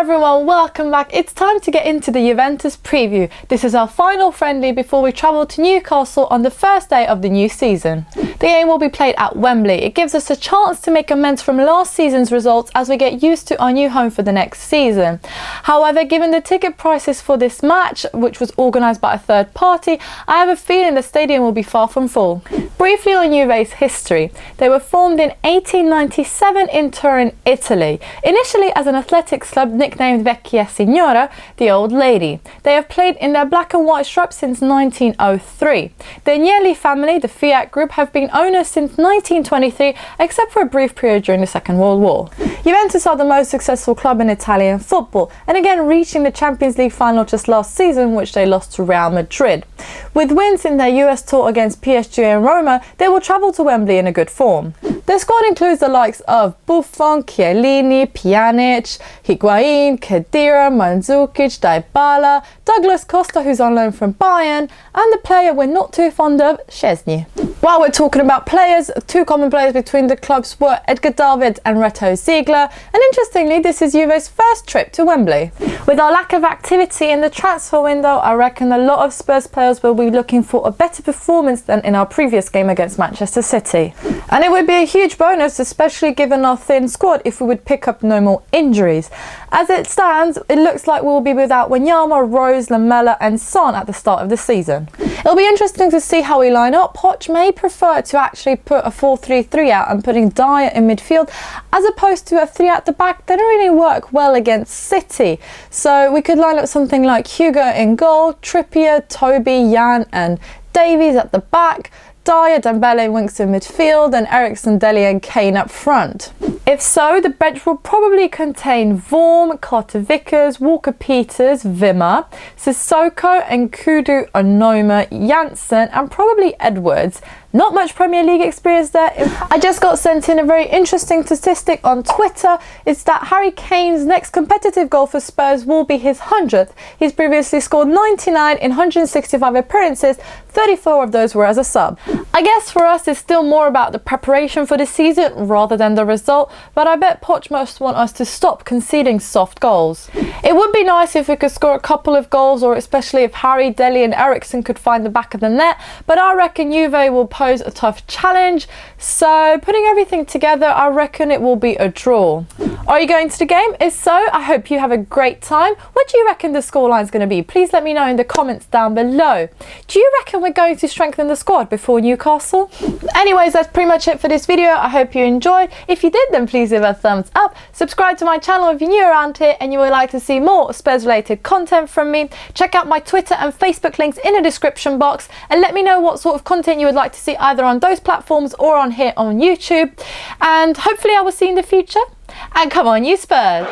everyone, welcome back. It's time to get into the Juventus preview. This is our final friendly before we travel to Newcastle on the first day of the new season. The game will be played at Wembley. It gives us a chance to make amends from last season's results as we get used to our new home for the next season. However, given the ticket prices for this match, which was organised by a third party, I have a feeling the stadium will be far from full. Briefly on Juve's history, they were formed in 1897 in Turin, Italy, initially as an athletics club nicknamed Vecchia Signora, the Old Lady. They have played in their black and white stripes since 1903. The Agnelli family, the Fiat Group, have been owners since 1923, except for a brief period during the Second World War. Juventus are the most successful club in Italian football, and again reaching the Champions League final just last season, which they lost to Real Madrid. With wins in their US tour against PSG and Roma, they will travel to Wembley in a good form. Their squad includes the likes of Buffon, Chiellini, Pjanic, Higuain, Khedira, Mandzukic, Dybala, Douglas Costa, who's on loan from Bayern, and the player we're not too fond of, Szczesny. While we're talking about players, two common players between the clubs were Edgar David and Reto Ziegler, and interestingly, this is Juve's first trip to Wembley. With our lack of activity in the transfer window, I reckon a lot of Spurs players will be looking for a better performance than in our previous game against Manchester City. And it would be a huge bonus, especially given our thin squad, if we would pick up no more injuries. As it stands, it looks like we'll be without Wanyama, Rose, Lamela and Son at the start of the season. It'll be interesting to see how we line up. Poch may prefer to actually put a 4-3-3 out and putting Dyer in midfield as opposed to a 3 at the back. They don't really work well against City. So we could line up something like Hugo in goal, Trippier, Toby, Jan and Davies at the back, Dyer, Dembele, Winks in midfield and Eriksen, Dele and Kane up front. If so, the bench will probably contain Vorm, Carter Vickers, Walker Peters, Wimmer, Sissoko and Kudu Onoma, Janssen and probably Edwards. Not much Premier League experience there. I just got sent in a very interesting statistic on Twitter. It's that Harry Kane's next competitive goal for Spurs will be his 100th. He's previously scored 99 in 165 appearances, 34 of those were as a sub. I guess for us it's still more about the preparation for the season rather than the result, but I bet Poch must want us to stop conceding soft goals. It would be nice if we could score a couple of goals, or especially if Harry, Dele and Eriksen could find the back of the net, but I reckon Juve will pose a tough challenge, so putting everything together I reckon it will be a draw. Are you going to the game? If so, I hope you have a great time. What do you reckon the scoreline is going to be? Please let me know in the comments down below. Do you reckon we're going to strengthen the squad before Newcastle? Anyways, that's pretty much it for this video. I hope you enjoyed. If you did, then please give a thumbs up. Subscribe to my channel if you're new around here and you would like to see more Spurs related content from me. Check out my Twitter and Facebook links in the description box and let me know what sort of content you would like to see either on those platforms or on here on YouTube. And hopefully I will see you in the future. And come on, you Spurs!